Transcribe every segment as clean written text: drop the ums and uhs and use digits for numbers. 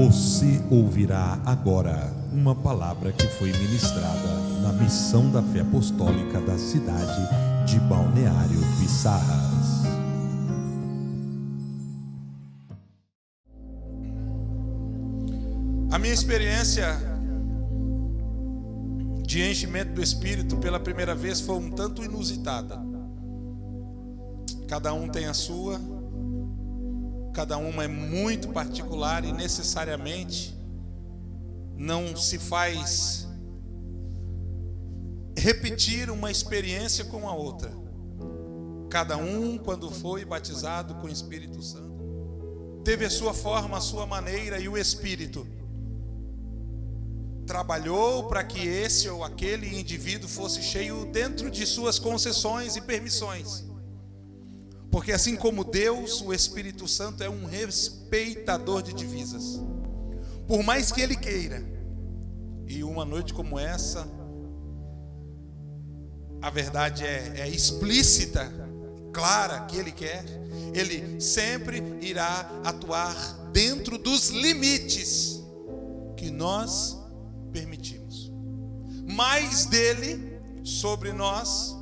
Você ouvirá agora uma palavra que foi ministrada na Missão da Fé Apostólica da cidade de Balneário Pissarras. A minha experiência de enchimento do Espírito pela primeira vez foi um tanto inusitada. Cada um tem a sua, cada uma é muito particular e necessariamente não se faz repetir uma experiência com a outra. Cada um, quando foi batizado com o Espírito Santo, teve a sua forma, a sua maneira, e o Espírito trabalhou para que esse ou aquele indivíduo fosse cheio dentro de suas concessões e permissões. Porque assim como Deus, o Espírito Santo é um respeitador de divisas. Por mais que Ele queira, e uma noite como essa, a verdade é explícita, clara, que Ele quer, Ele sempre irá atuar dentro dos limites que nós permitimos. Mais dele sobre nós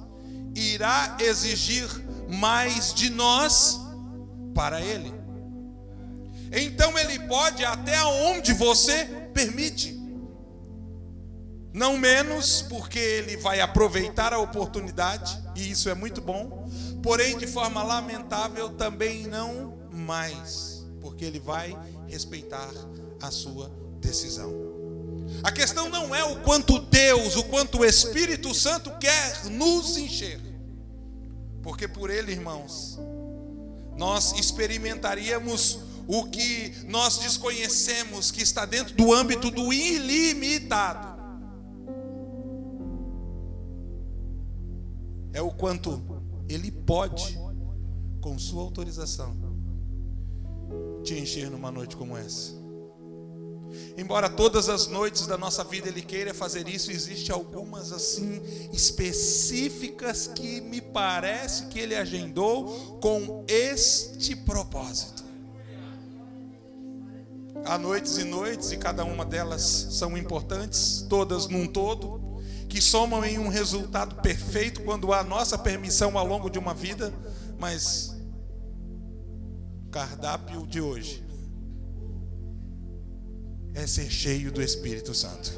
irá exigir mais de nós para ele. Então ele pode até onde você permite, não menos, porque ele vai aproveitar a oportunidade, e isso é muito bom, porém de forma lamentável também não mais, porque ele vai respeitar a sua decisão. A questão não é o quanto Deus, o quanto o Espírito Santo quer nos encher, porque por ele, irmãos, nós experimentaríamos o que nós desconhecemos, que está dentro do âmbito do ilimitado. É o quanto ele pode, com sua autorização, te encher numa noite como essa. Embora todas as noites da nossa vida Ele queira fazer isso, existem algumas assim específicas que me parece que Ele agendou com este propósito. Há noites e noites, e cada uma delas são importantes, todas num todo, que somam em um resultado perfeito quando há nossa permissão ao longo de uma vida. Mas o cardápio de hoje é ser cheio do Espírito Santo.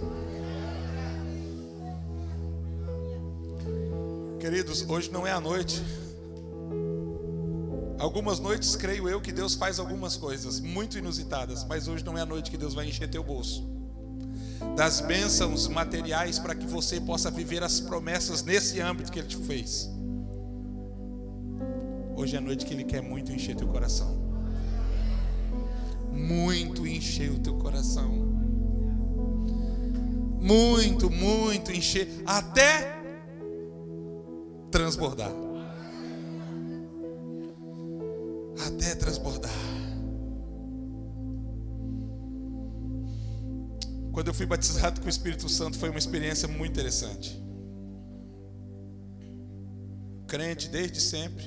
Queridos, hoje não é a noite. Algumas noites, creio eu, que Deus faz algumas coisas muito inusitadas, mas hoje não é a noite que Deus vai encher teu bolso das bênçãos materiais para que você possa viver as promessas nesse âmbito que Ele te fez. Hoje é a noite que Ele quer muito encher teu coração. Muito encher o teu coração. Muito, muito encher, até transbordar. Até transbordar. Quando eu fui batizado com o Espírito Santo, foi uma experiência muito interessante. Crente desde sempre.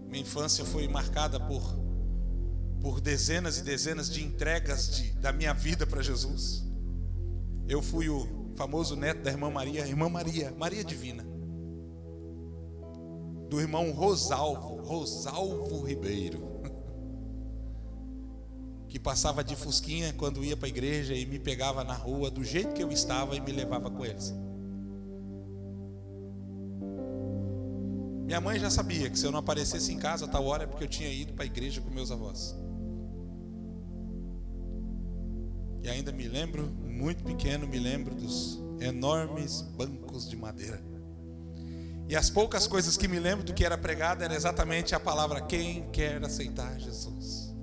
Minha infância foi marcada por dezenas e dezenas de entregas da minha vida para Jesus. Eu fui o famoso neto da irmã Maria Divina, do irmão Rosalvo Ribeiro, que passava de fusquinha quando ia para a igreja e me pegava na rua do jeito que eu estava e me levava com eles. Minha mãe já sabia que se eu não aparecesse em casa a tal hora é porque eu tinha ido para a igreja com meus avós. E ainda me lembro, muito pequeno, me lembro dos enormes bancos de madeira. E as poucas coisas que me lembro do que era pregado era exatamente a palavra: quem quer aceitar Jesus.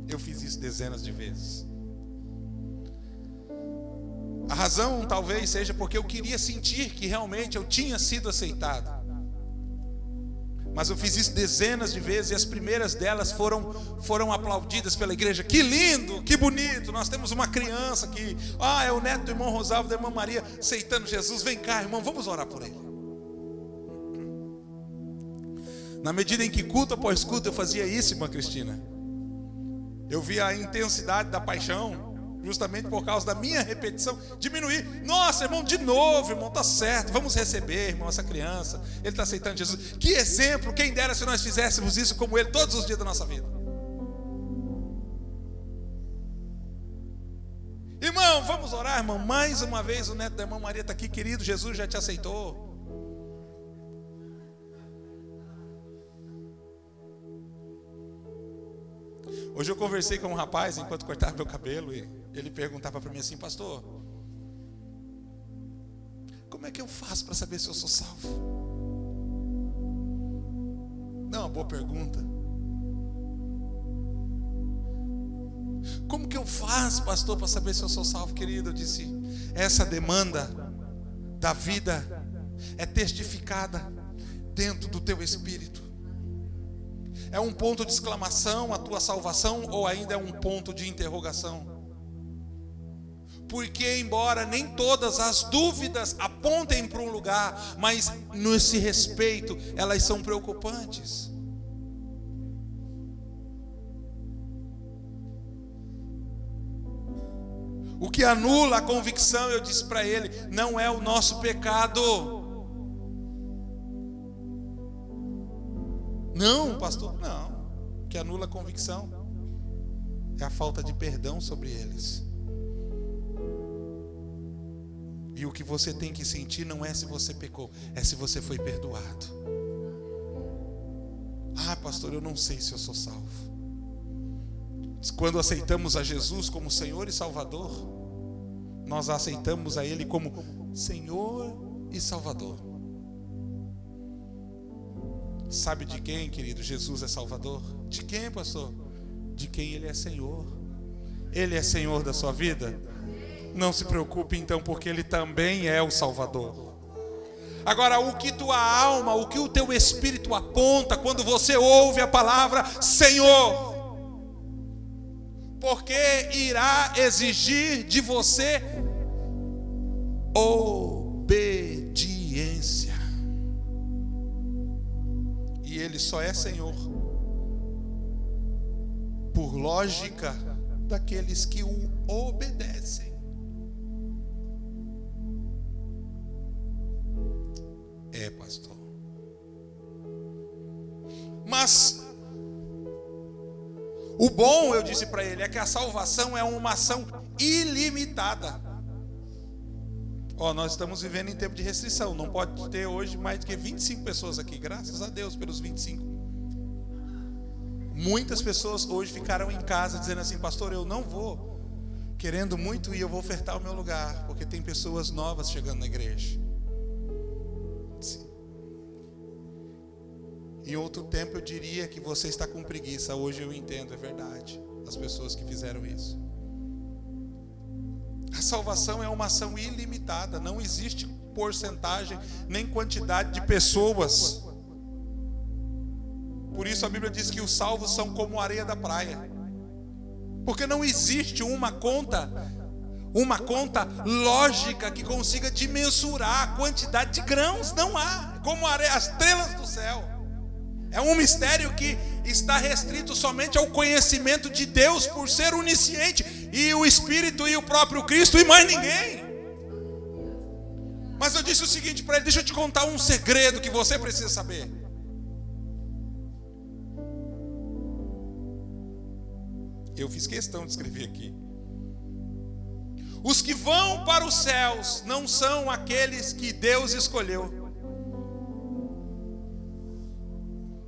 Eu fiz isso dezenas de vezes. A razão talvez seja porque eu queria sentir que realmente eu tinha sido aceitado. Mas eu fiz isso dezenas de vezes, e as primeiras delas foram aplaudidas pela igreja. Que lindo, que bonito, nós temos uma criança aqui. É o neto do irmão Rosalvo, da irmã Maria, aceitando Jesus. Vem cá, irmão, vamos orar por ele. Na medida em que culto após culto eu fazia isso, irmã Cristina, Eu vi a intensidade da paixão, justamente por causa da minha repetição, diminuir. Nossa, irmão, de novo, irmão, tá certo, vamos receber, irmão, essa criança, ele está aceitando Jesus. Que exemplo, quem dera se nós fizéssemos isso como ele todos os dias da nossa vida. Irmão, vamos orar, irmão. Mais uma vez o neto da irmã Maria está aqui, querido, Jesus já te aceitou. Hoje eu conversei com um rapaz enquanto cortava meu cabelo e ele perguntava para mim assim: pastor, como é que eu faço para saber se eu sou salvo? Não é uma boa pergunta. Como que eu faço, pastor, para saber se eu sou salvo, querido? Eu disse: essa demanda da vida é testificada dentro do teu espírito. É um ponto de exclamação a tua salvação ou ainda é um ponto de interrogação? Porque embora nem todas as dúvidas apontem para um lugar, mas nesse respeito elas são preocupantes. O que anula a convicção, eu disse para ele, não é o nosso pecado. Não, pastor, não. O que anula a convicção é a falta de perdão sobre eles. E o que você tem que sentir não é se você pecou, é se você foi perdoado. Ah, pastor, eu não sei se eu sou salvo. Quando aceitamos a Jesus como Senhor e Salvador, nós aceitamos a Ele como Senhor e Salvador. Sabe de quem, querido, Jesus é Salvador? De quem, pastor? De quem Ele é Senhor. Ele é Senhor da sua vida? Não se preocupe então, porque Ele também é o Salvador. Agora, o que tua alma, o que o teu espírito aponta quando você ouve a palavra Senhor, porque irá exigir de você obediência. E Ele só é Senhor por lógica daqueles que o obedecem. É, pastor. Mas o bom, eu disse para ele, é que a salvação é uma ação ilimitada. Nós estamos vivendo em tempo de restrição. Não pode ter hoje mais do que 25 pessoas aqui. Graças a Deus pelos 25. Muitas pessoas hoje ficaram em casa dizendo assim: pastor, eu não vou, querendo muito ir, eu vou ofertar o meu lugar, porque tem pessoas novas chegando na igreja. Sim. Em outro tempo eu diria que você está com preguiça. Hoje eu entendo, é verdade, as pessoas que fizeram isso. A salvação é uma ação ilimitada. Não existe porcentagem nem quantidade de pessoas. Por isso a Bíblia diz que os salvos são como a areia da praia. Porque não existe uma conta lógica que consiga dimensurar a quantidade de grãos. Não há. Como as estrelas do céu. É um mistério que está restrito somente ao conhecimento de Deus por ser onisciente, e o Espírito e o próprio Cristo e mais ninguém. Mas eu disse o seguinte para ele: deixa eu te contar um segredo que você precisa saber. Eu fiz questão de escrever aqui. Os que vão para os céus não são aqueles que Deus escolheu.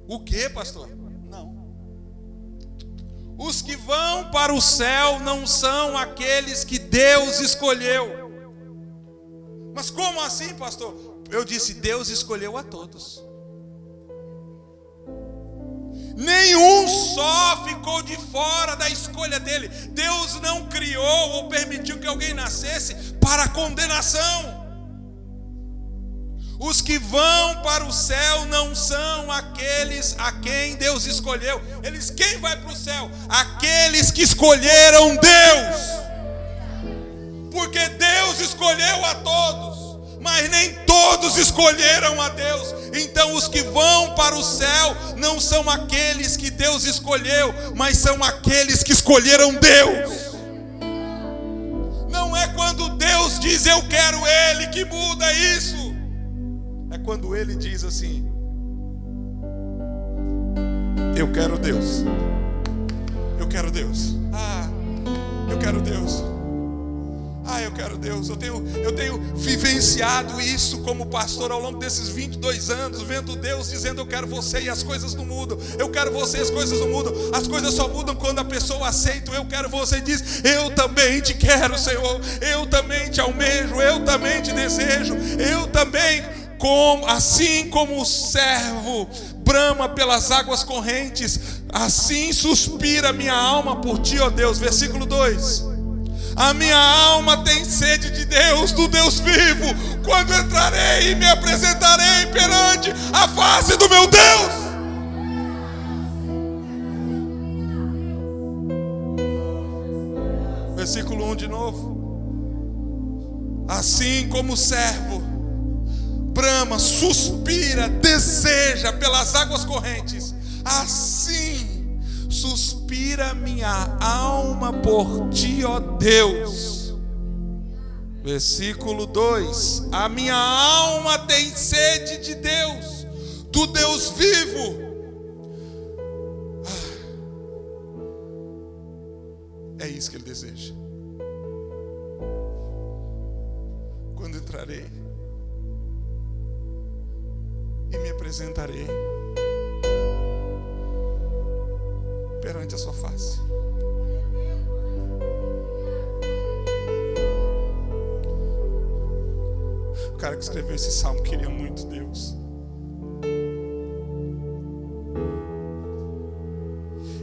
O que, pastor? Não. Os que vão para o céu não são aqueles que Deus escolheu. Mas como assim, pastor? Eu disse: Deus escolheu a todos. Nenhum só ficou de fora da escolha dele. Deus não criou ou permitiu que alguém nascesse para condenação. Os que vão para o céu não são aqueles a quem Deus escolheu. Quem vai para o céu? Aqueles que escolheram Deus. Porque Deus escolheu a todos, mas nem todos escolheram a Deus. Então são os que vão para o céu, não são aqueles que Deus escolheu, mas são aqueles que escolheram Deus. Não é quando Deus diz eu quero Ele que muda isso. É quando Ele diz assim: eu quero Deus. Eu quero Deus. Eu quero Deus. Eu quero Deus. Eu tenho vivenciado isso como pastor ao longo desses 22 anos, vendo Deus dizendo eu quero você e as coisas não mudam. Eu quero você e as coisas não mudam. As coisas só mudam quando a pessoa aceita eu quero você e diz eu também te quero, Senhor. Eu também te almejo, eu também te desejo. Eu também, assim como o servo brama pelas águas correntes, assim suspira minha alma por ti, ó Deus. Versículo 2: a minha alma tem sede de Deus, do Deus vivo. Quando entrarei e me apresentarei perante a face do meu Deus. Versículo 1 de novo: assim como o servo brama, suspira, deseja pelas águas correntes, assim suspira minha alma por ti, ó Deus. Versículo 2: a minha alma tem sede de Deus, do Deus vivo. É isso que ele deseja. Quando entrarei e me apresentarei perante a sua face. O cara que escreveu esse salmo queria muito Deus.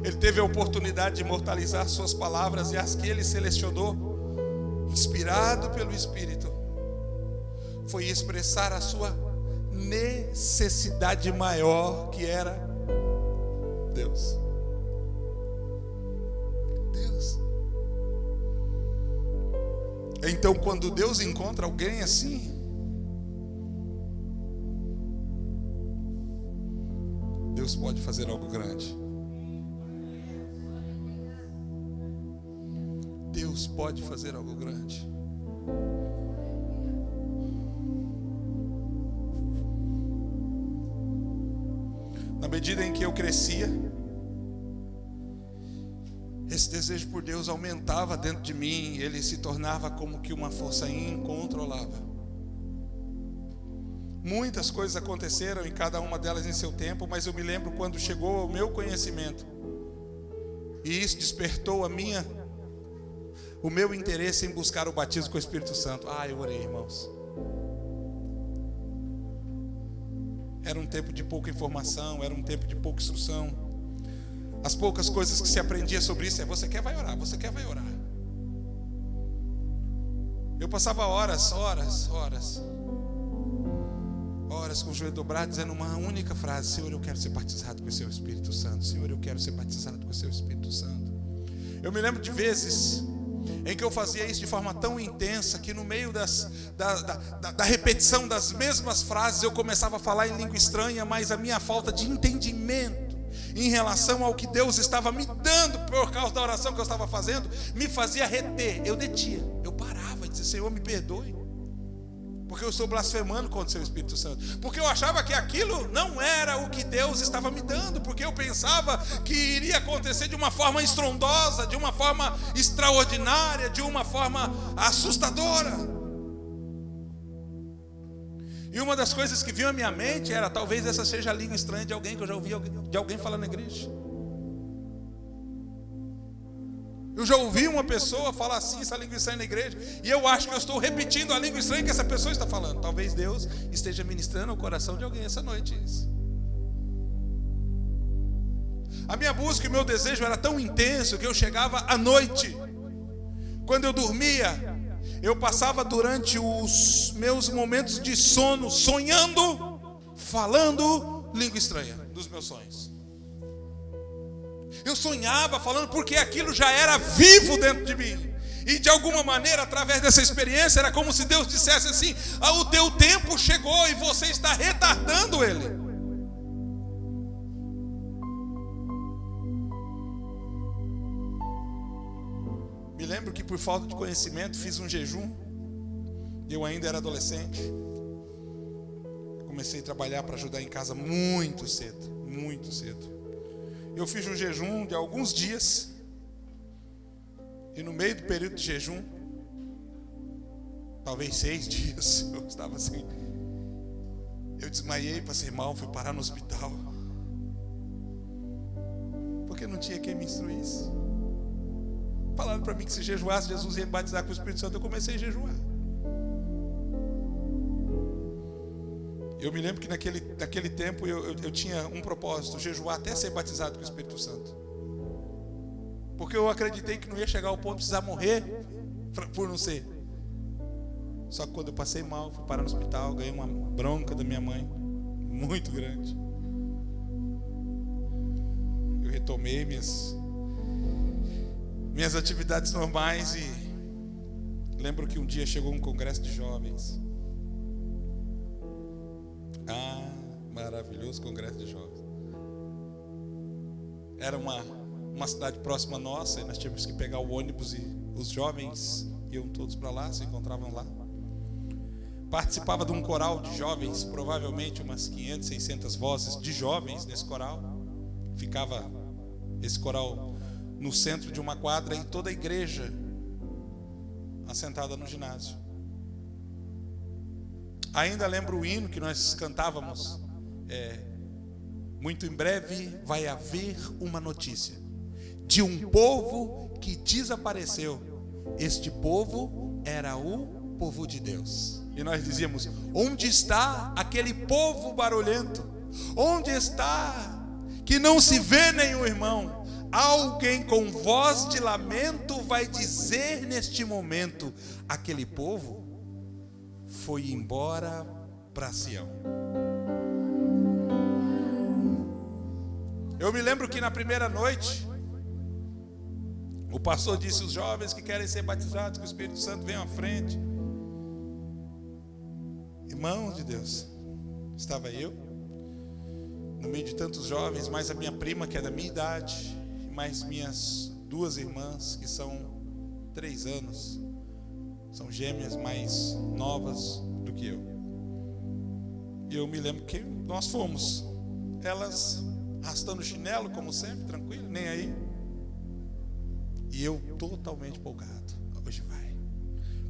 Ele teve a oportunidade de imortalizar suas palavras, e as que ele selecionou, inspirado pelo Espírito, foi expressar a sua necessidade maior, que era Deus. Então, quando Deus encontra alguém assim, Deus pode fazer algo grande. Deus pode fazer algo grande. Na medida em que eu crescia, esse desejo por Deus aumentava dentro de mim. Ele se tornava como que uma força incontrolável. Muitas coisas aconteceram, e cada uma delas em seu tempo, mas eu me lembro quando chegou ao meu conhecimento, e isso despertou o meu interesse em buscar o batismo com o Espírito Santo. Eu orei, irmãos. Era um tempo de pouca informação, era um tempo de pouca instrução. As poucas coisas que se aprendia sobre isso é: você quer, vai orar, você quer, vai orar. Eu passava horas com o joelho dobrado, dizendo uma única frase: Senhor, eu quero ser batizado com o seu Espírito Santo. Senhor, eu quero ser batizado com o seu Espírito Santo. Eu me lembro de vezes em que eu fazia isso de forma tão intensa que no meio da repetição das mesmas frases eu começava a falar em língua estranha, mas a minha falta de entendimento em relação ao que Deus estava me dando por causa da oração que eu estava fazendo me fazia reter. Eu detia, eu parava e dizia: Senhor, me perdoe, porque eu estou blasfemando contra o seu Espírito Santo, porque eu achava que aquilo não era o que Deus estava me dando, porque eu pensava que iria acontecer de uma forma estrondosa, de uma forma extraordinária, de uma forma assustadora. E uma das coisas que vinha à minha mente era: talvez essa seja a língua estranha de alguém que eu já ouvi de alguém falar na igreja. Eu já ouvi uma pessoa falar assim, essa língua estranha na igreja, e eu acho que eu estou repetindo a língua estranha que essa pessoa está falando. Talvez Deus esteja ministrando o coração de alguém essa noite. A minha busca e o meu desejo era tão intenso que eu chegava à noite, quando eu dormia, eu passava durante os meus momentos de sono sonhando, falando língua estranha dos meus sonhos. Eu sonhava falando porque aquilo já era vivo dentro de mim. E de alguma maneira, através dessa experiência, era como se Deus dissesse assim: o teu tempo chegou e você está retardando ele. por falta de conhecimento, fiz um jejum. Eu ainda era adolescente. Comecei a trabalhar para ajudar em casa muito cedo, muito cedo. Eu fiz um jejum de alguns dias. E no meio do período de jejum, talvez 6 dias, eu estava assim. Eu desmaiei, passei mal, fui parar no hospital. Porque não tinha quem me instruísse. Falaram para mim que se jejuasse, Jesus ia me batizar com o Espírito Santo. Eu comecei a jejuar. Eu me lembro que naquele tempo eu tinha um propósito, jejuar até ser batizado com o Espírito Santo. Porque eu acreditei que não ia chegar ao ponto de precisar morrer por não ser. Só que quando eu passei mal, fui parar no hospital, ganhei uma bronca da minha mãe, muito grande. Eu retomei minhas atividades normais e lembro que um dia chegou um congresso de jovens. Maravilhoso congresso de jovens. Era uma cidade próxima nossa e nós tínhamos que pegar o ônibus e os jovens iam todos para lá, se encontravam lá. Participava de um coral de jovens, provavelmente umas 500, 600 vozes de jovens nesse coral. Ficava esse coral no centro de uma quadra e toda a igreja assentada no ginásio. Ainda lembro o hino que nós cantávamos. Muito em breve vai haver uma notícia de um povo que desapareceu. Este povo era o povo de Deus. E nós dizíamos: onde está aquele povo barulhento? Onde está que não se vê nenhum irmão? Alguém com voz de lamento vai dizer neste momento: aquele povo foi embora para Sião. Eu me lembro que na primeira noite o pastor disse: os jovens que querem ser batizados com o Espírito Santo venham à frente. Irmãos de Deus, estava eu no meio de tantos jovens, mais a minha prima que é da minha idade, mais minhas 2 irmãs que são 3 anos, são gêmeas mais novas do que eu. E eu me lembro que nós fomos, elas arrastando o chinelo como sempre, tranquilo, nem aí. E eu totalmente empolgado. Hoje vai.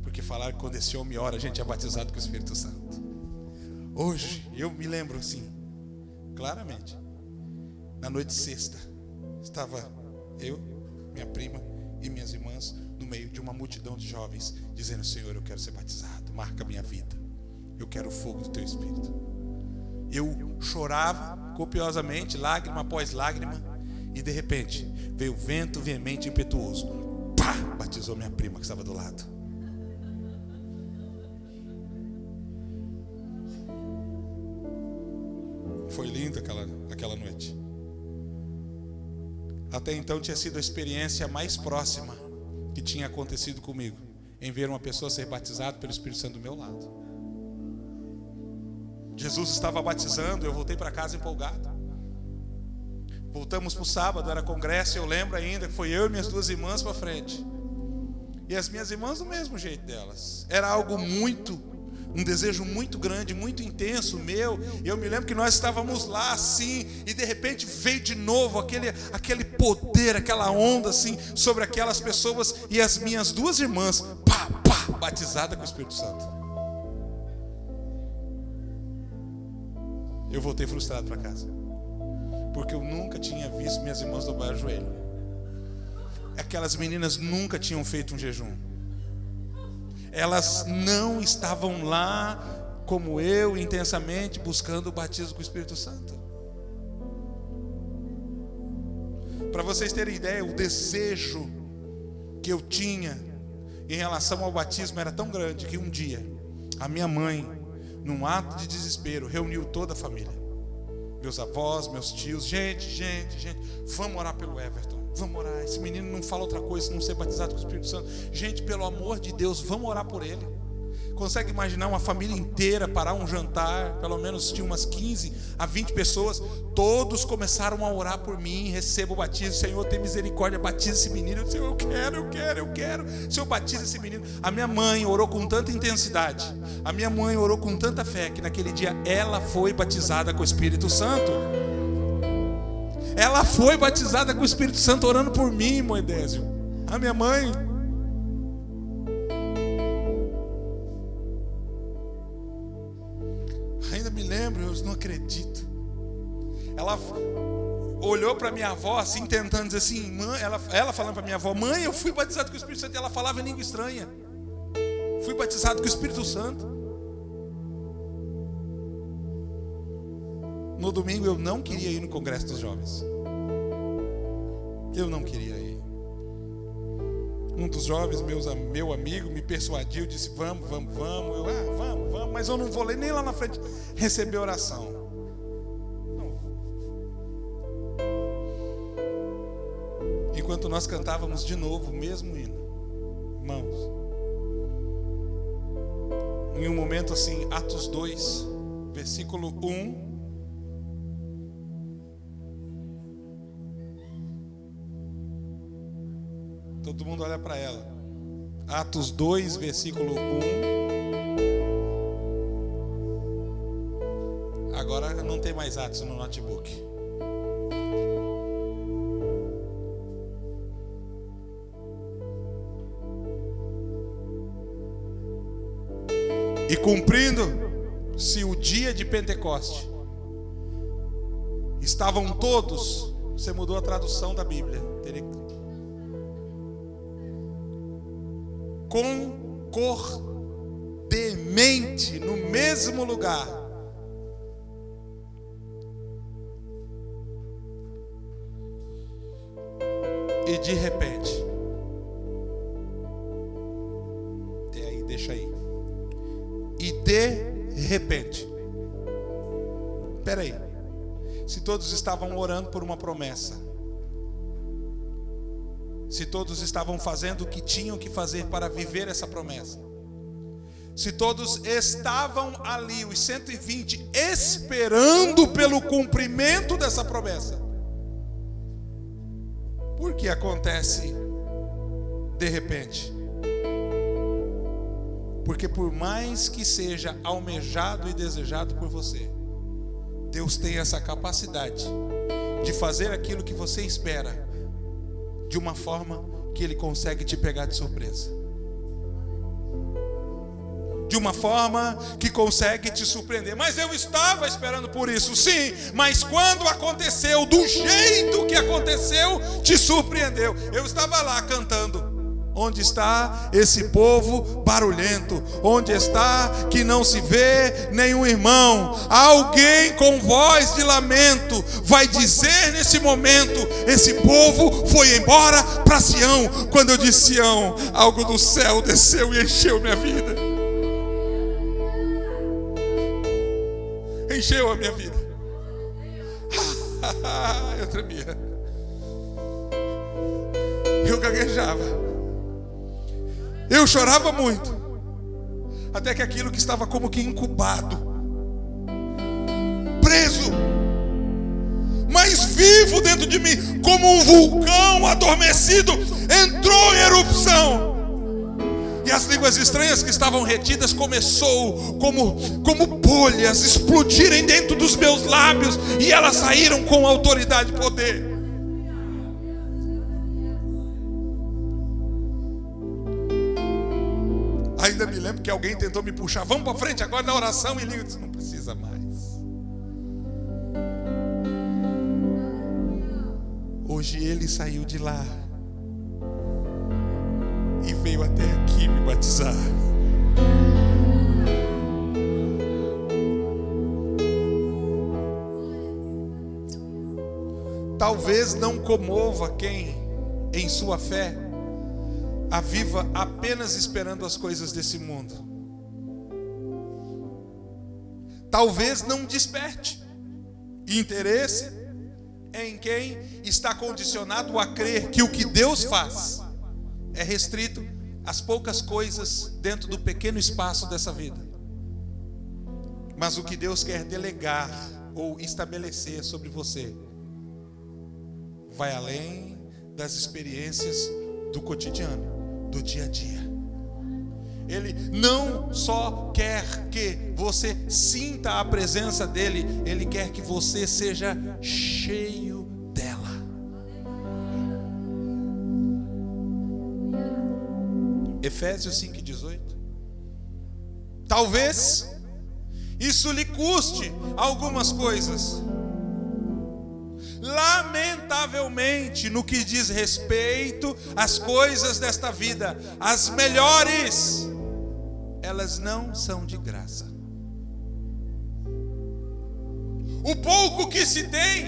Porque falaram que quando esse homem ora, a gente é batizado com o Espírito Santo. Hoje, eu me lembro assim, claramente. Na noite de sexta, estava eu, minha prima e minhas irmãs no meio de uma multidão de jovens, dizendo: Senhor, eu quero ser batizado, marca minha vida. Eu quero o fogo do teu Espírito. Eu chorava copiosamente, lágrima após lágrima, e de repente veio o vento veemente e impetuoso. Pá! Batizou minha prima que estava do lado. Foi linda aquela noite. Até então tinha sido a experiência mais próxima que tinha acontecido comigo, em ver uma pessoa ser batizada pelo Espírito Santo do meu lado. Jesus estava batizando, eu voltei para casa empolgado. Voltamos para o sábado, era congresso, eu lembro ainda que foi eu e minhas 2 irmãs para frente. E as minhas irmãs do mesmo jeito delas. Era algo um desejo muito grande, muito intenso meu. E eu me lembro que nós estávamos lá assim, e de repente veio de novo aquele poder, aquela onda assim, sobre aquelas pessoas. E as minhas 2 irmãs, batizadas com o Espírito Santo. Eu voltei frustrado para casa, porque eu nunca tinha visto minhas irmãs dobrar o joelho. Aquelas meninas nunca tinham feito um jejum. Elas não estavam lá como eu, intensamente buscando o batismo com o Espírito Santo. Para vocês terem ideia, o desejo que eu tinha em relação ao batismo era tão grande que um dia a minha mãe, num ato de desespero, reuniu toda a família, meus avós, meus tios, gente, vamos orar pelo Everton, vamos orar, esse menino não fala outra coisa se não ser batizado com o Espírito Santo, gente, pelo amor de Deus, vamos orar por ele. Consegue imaginar uma família inteira parar um jantar? Pelo menos tinha umas 15 a 20 pessoas. Todos começaram a orar por mim. Recebo o batismo. Senhor, tem misericórdia, batiza esse menino. Eu disse, eu quero. Senhor, batiza esse menino. A minha mãe orou com tanta intensidade. A minha mãe orou com tanta fé que naquele dia ela foi batizada com o Espírito Santo. Ela foi batizada com o Espírito Santo orando por mim, Moedésio. A minha mãe. Ainda me lembro, eu não acredito. Ela olhou para minha avó assim, tentando dizer assim, mãe, ela falando para minha avó, mãe, eu fui batizado com o Espírito Santo. E ela falava em língua estranha. Fui batizado com o Espírito Santo. No domingo eu não queria ir no Congresso dos Jovens. Eu não queria ir. Um dos jovens, meu amigo, me persuadiu, disse, vamos. Eu, vamos, mas eu não vou nem lá na frente receber oração. Não. Enquanto nós cantávamos de novo o mesmo hino, irmãos, em um momento assim, Atos 2, versículo 1, todo mundo olha para ela. Atos 2, versículo 1. Agora não tem mais Atos no notebook. E cumprindo-se o dia de Pentecoste, estavam todos. Você mudou a tradução da Bíblia. Concordemente no mesmo lugar. E de repente, deixa aí. E de repente, peraí, se todos estavam orando por uma promessa, se todos estavam fazendo o que tinham que fazer para viver essa promessa, se todos estavam ali, os 120, esperando pelo cumprimento dessa promessa, por que acontece de repente? Porque por mais que seja almejado e desejado por você, Deus tem essa capacidade de fazer aquilo que você espera de uma forma que Ele consegue te pegar de surpresa. De uma forma que consegue te surpreender. Mas eu estava esperando por isso, sim. Mas quando aconteceu, do jeito que aconteceu, te surpreendeu. Eu estava lá cantando. Onde está esse povo barulhento? Onde está que não se vê nenhum irmão? Alguém com voz de lamento vai dizer nesse momento: esse povo foi embora para Sião. Quando eu disse Sião, algo do céu desceu e encheu minha vida. Encheu a minha vida. Eu tremia. Eu gaguejava. Eu chorava muito, até que aquilo que estava como que incubado, preso, mas vivo dentro de mim, como um vulcão adormecido, entrou em erupção. E as línguas estranhas que estavam retidas começou como bolhas explodirem dentro dos meus lábios, e elas saíram com autoridade e poder. Ainda me lembro que alguém tentou me puxar, vamos para frente agora na oração, e eu disse, não precisa mais. Hoje ele saiu de lá e veio até aqui me batizar. Talvez não comova quem em sua fé aviva apenas esperando as coisas desse mundo. Talvez não desperte interesse em quem está condicionado a crer que o que Deus faz é restrito as poucas coisas dentro do pequeno espaço dessa vida. Mas o que Deus quer delegar ou estabelecer sobre você vai além das experiências do cotidiano, do dia a dia. Ele não só quer que você sinta a presença dele, ele quer que você seja cheio dela. Efésios 5:18. Talvez isso lhe custe algumas coisas. Lamentavelmente, no que diz respeito às coisas desta vida, as melhores, elas não são de graça. O pouco que se tem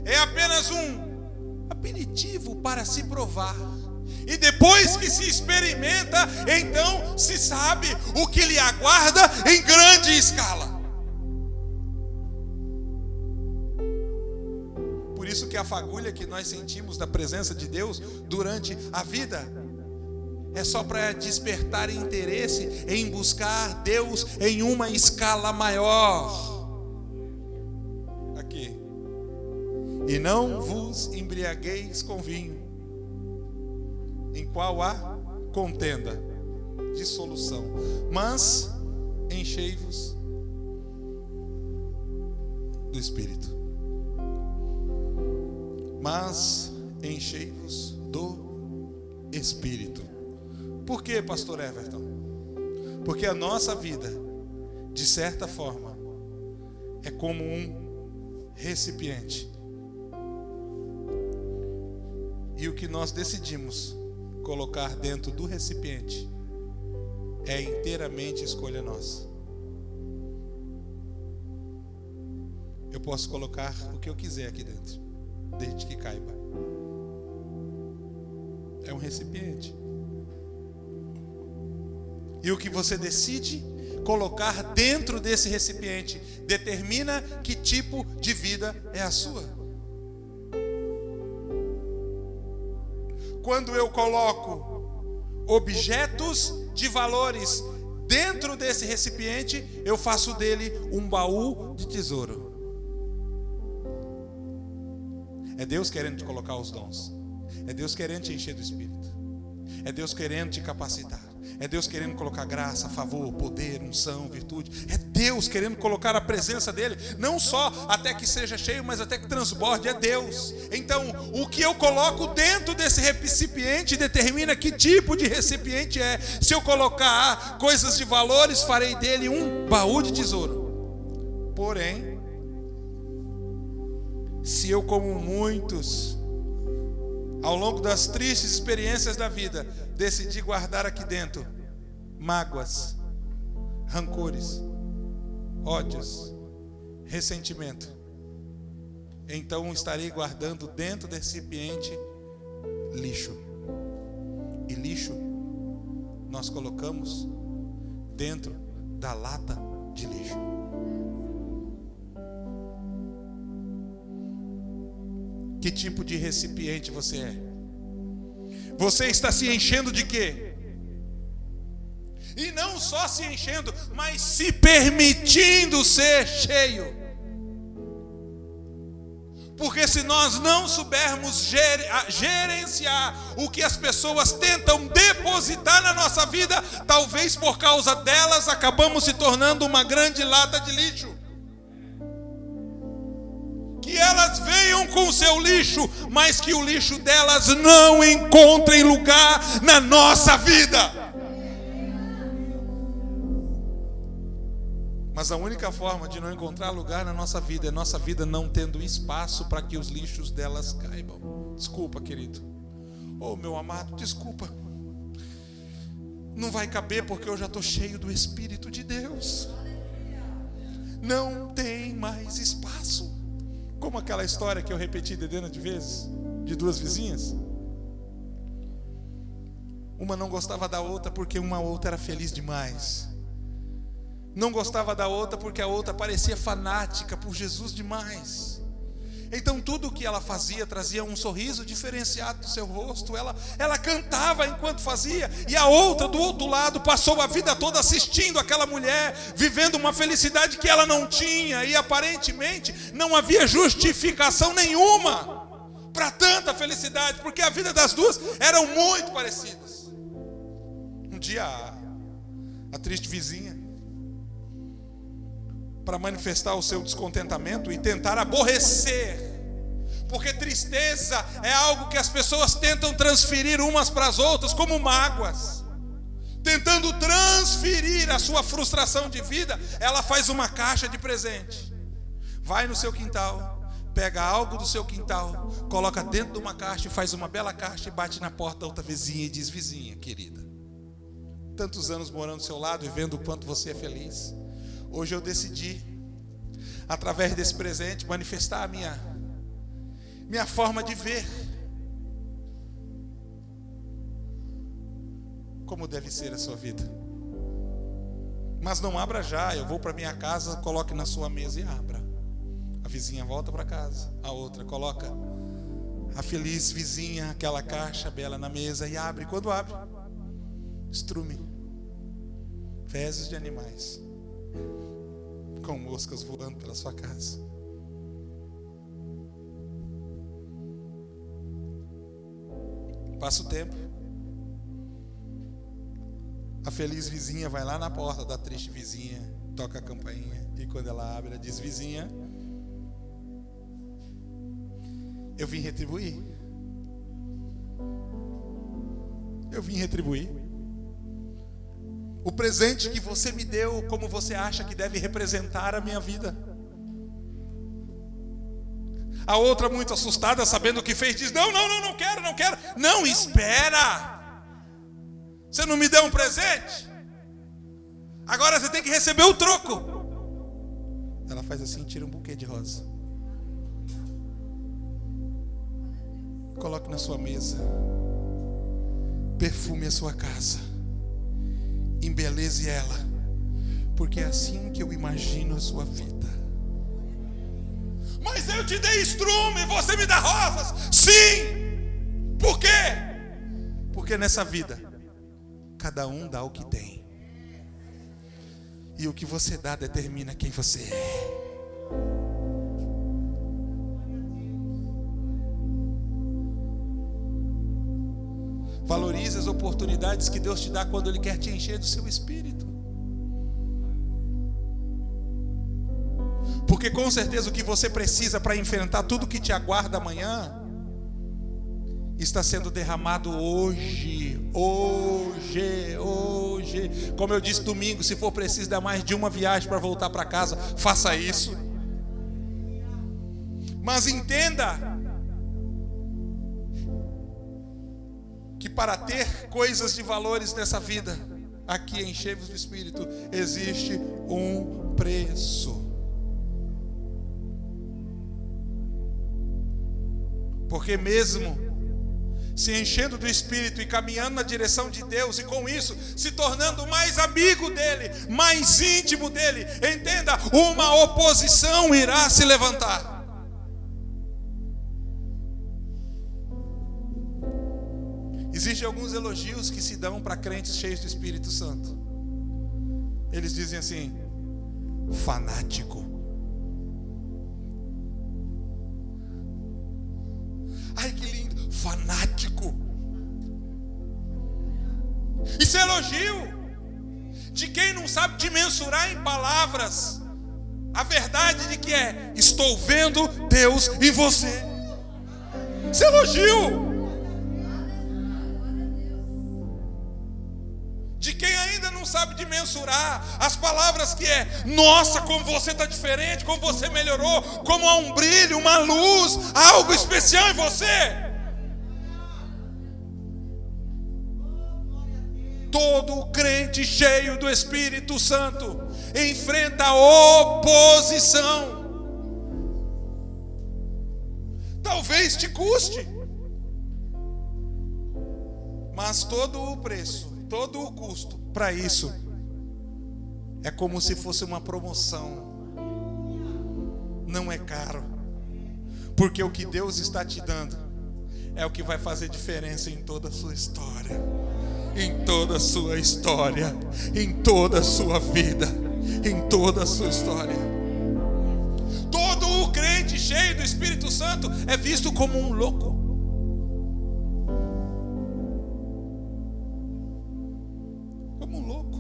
é apenas um aperitivo para se provar. E depois que se experimenta, então se sabe o que lhe aguarda em grande escala. Por isso que a fagulha que nós sentimos da presença de Deus durante a vida é só para despertar interesse em buscar Deus em uma escala maior. Aqui. E não vos embriagueis com vinho, em qual há contenda, dissolução, mas enchei-vos do Espírito. Mas enchei-vos do Espírito. Por quê, pastor Everton? Porque a nossa vida, de certa forma, é como um recipiente. E o que nós decidimos colocar dentro do recipiente é inteiramente escolha nossa. Eu posso colocar o que eu quiser aqui dentro, desde que caiba. É um recipiente. E o que você decide colocar dentro desse recipiente determina que tipo de vida é a sua. Quando eu coloco objetos de valores dentro desse recipiente, eu faço dele um baú de tesouro. É Deus querendo te colocar os dons. É Deus querendo te encher do Espírito. É Deus querendo te capacitar. É Deus querendo colocar graça, favor, poder, unção, virtude. É Deus querendo colocar a presença dele, não só até que seja cheio, mas até que transborde. É Deus. Então, o que eu coloco dentro desse recipiente determina que tipo de recipiente é. Se eu colocar coisas de valores, farei dele um baú de tesouro. Porém, se eu, como muitos, ao longo das tristes experiências da vida, decidi guardar aqui dentro mágoas, rancores, ódios, ressentimento, então estarei guardando dentro desse recipiente lixo. E lixo nós colocamos dentro da lata de lixo. Que tipo de recipiente você é? Você está se enchendo de quê? E não só se enchendo, mas se permitindo ser cheio. Porque se nós não soubermos gerenciar o que as pessoas tentam depositar na nossa vida, talvez por causa delas acabamos se tornando uma grande lata de lixo. Que elas venham com o seu lixo, mas que o lixo delas não encontre lugar na nossa vida. Mas a única forma de não encontrar lugar na nossa vida é nossa vida não tendo espaço para que os lixos delas caibam. Desculpa, querido. Oh, meu amado, desculpa. Não vai caber porque eu já estou cheio do Espírito de Deus. Não tem mais espaço. Como aquela história que eu repeti dezenas de vezes, de duas vizinhas. Uma não gostava da outra porque uma outra era feliz demais. Não gostava da outra porque a outra parecia fanática por Jesus demais. Então tudo o que ela fazia trazia um sorriso diferenciado do seu rosto. Ela cantava enquanto fazia. E a outra do outro lado passou a vida toda assistindo aquela mulher, vivendo uma felicidade que ela não tinha. E aparentemente não havia justificação nenhuma para tanta felicidade, porque a vida das duas eram muito parecidas. Um dia a triste vizinha, para manifestar o seu descontentamento e tentar aborrecer, porque tristeza é algo que as pessoas tentam transferir umas para as outras como mágoas, tentando transferir a sua frustração de vida, ela faz uma caixa de presente, vai no seu quintal, pega algo do seu quintal, coloca dentro de uma caixa e faz uma bela caixa e bate na porta da outra vizinha e diz: vizinha querida, tantos anos morando do seu lado e vendo o quanto você é feliz, hoje eu decidi, através desse presente, manifestar a minha forma de ver como deve ser a sua vida. Mas não abra já, eu vou para minha casa, coloque na sua mesa e abra. A vizinha volta para casa, a outra coloca a feliz vizinha, aquela caixa bela na mesa e abre. Quando abre, estrume fezes de animais, com moscas voando pela sua casa. Passa o tempo, a feliz vizinha vai lá na porta da triste vizinha, toca a campainha, e quando ela abre, ela diz: vizinha, eu vim retribuir. Eu vim retribuir o presente que você me deu, como você acha que deve representar a minha vida. A outra, muito assustada, sabendo o que fez, diz: não quero. Não, espera. Você não me deu um presente? Agora você tem que receber o troco. Ela faz assim, tira um buquê de rosa, coloque na sua mesa, perfume a sua casa, embeleze ela, porque é assim que eu imagino a sua vida. Mas eu te dei estrume e você me dá rosas. Sim. Por quê? Porque nessa vida cada um dá o que tem, e o que você dá determina quem você é. Valorize as oportunidades que Deus te dá quando Ele quer te encher do seu espírito. Porque com certeza o que você precisa para enfrentar tudo que te aguarda amanhã está sendo derramado hoje. Como eu disse domingo, se for preciso dar mais de uma viagem para voltar para casa, faça isso. Mas entenda que para ter coisas de valores nessa vida, aqui em Cheios do Espírito, existe um preço. Porque mesmo se enchendo do Espírito e caminhando na direção de Deus, e com isso se tornando mais amigo dele, mais íntimo dele, entenda, uma oposição irá se levantar. Existem alguns elogios que se dão para crentes cheios do Espírito Santo. Eles dizem assim: fanático. Ai, que lindo, fanático. Isso é elogio de quem não sabe dimensurar em palavras a verdade de que estou vendo Deus em você. Isso é elogio de quem ainda não sabe dimensurar as palavras que nossa, como você está diferente, como você melhorou, como há um brilho, uma luz, algo especial em você. Todo crente cheio do Espírito Santo enfrenta oposição. Talvez te custe, mas todo o preço, todo o custo para isso é como se fosse uma promoção. Não é caro, Porque o que Deus está te dando é o que vai fazer diferença em toda a sua história, em toda a sua história, em toda a sua vida, em toda a sua história. Todo o crente cheio do Espírito Santo é visto como um louco. Como um louco.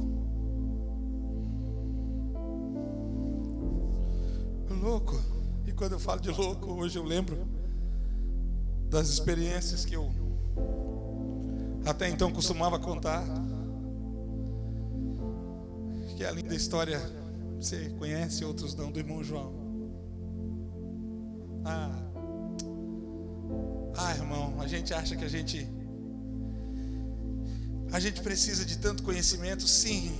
Louco. E quando eu falo de louco, hoje eu lembro das experiências que eu até então costumava contar. Que é a linda história, você conhece, outros não, do irmão João. Irmão, a gente acha que a gente precisa de tanto conhecimento, sim,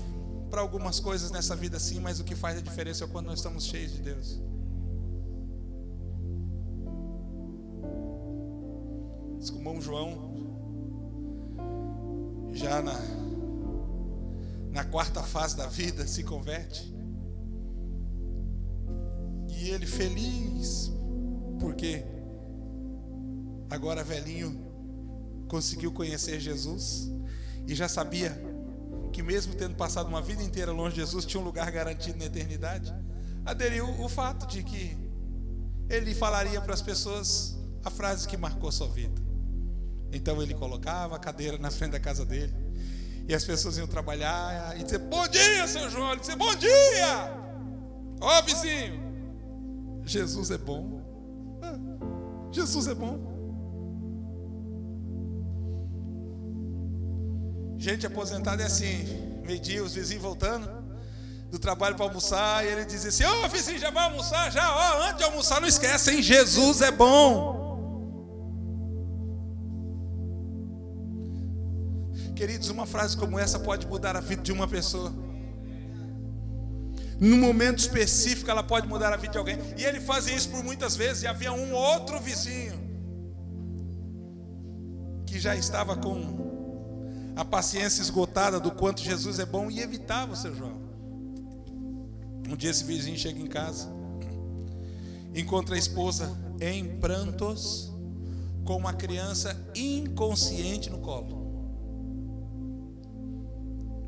para algumas coisas nessa vida, sim, mas o que faz a diferença é quando nós estamos cheios de Deus. O irmão João, já na quarta fase da vida, se converte. E ele feliz, porque agora velhinho conseguiu conhecer Jesus e já sabia que mesmo tendo passado uma vida inteira longe de Jesus, tinha um lugar garantido na eternidade. Aderiu o fato de que ele falaria para as pessoas a frase que marcou sua vida. Então ele colocava a cadeira na frente da casa dele e as pessoas iam trabalhar e dizer: bom dia, seu João. Ele dizia: bom dia, ó vizinho, Jesus é bom. Jesus é bom. Gente aposentada é assim, meio-dia, os vizinhos voltando do trabalho para almoçar, e ele dizia assim: ô vizinho, já vai almoçar? Já, ó, antes de almoçar não esquece, hein? Jesus é bom. Queridos, uma frase como essa pode mudar a vida de uma pessoa. Num momento específico ela pode mudar a vida de alguém. E ele fazia isso por muitas vezes. E havia um outro vizinho que já estava com a paciência esgotada do quanto Jesus é bom e evitava o seu João. Um dia esse vizinho chega em casa, encontra a esposa em prantos, com uma criança inconsciente no colo.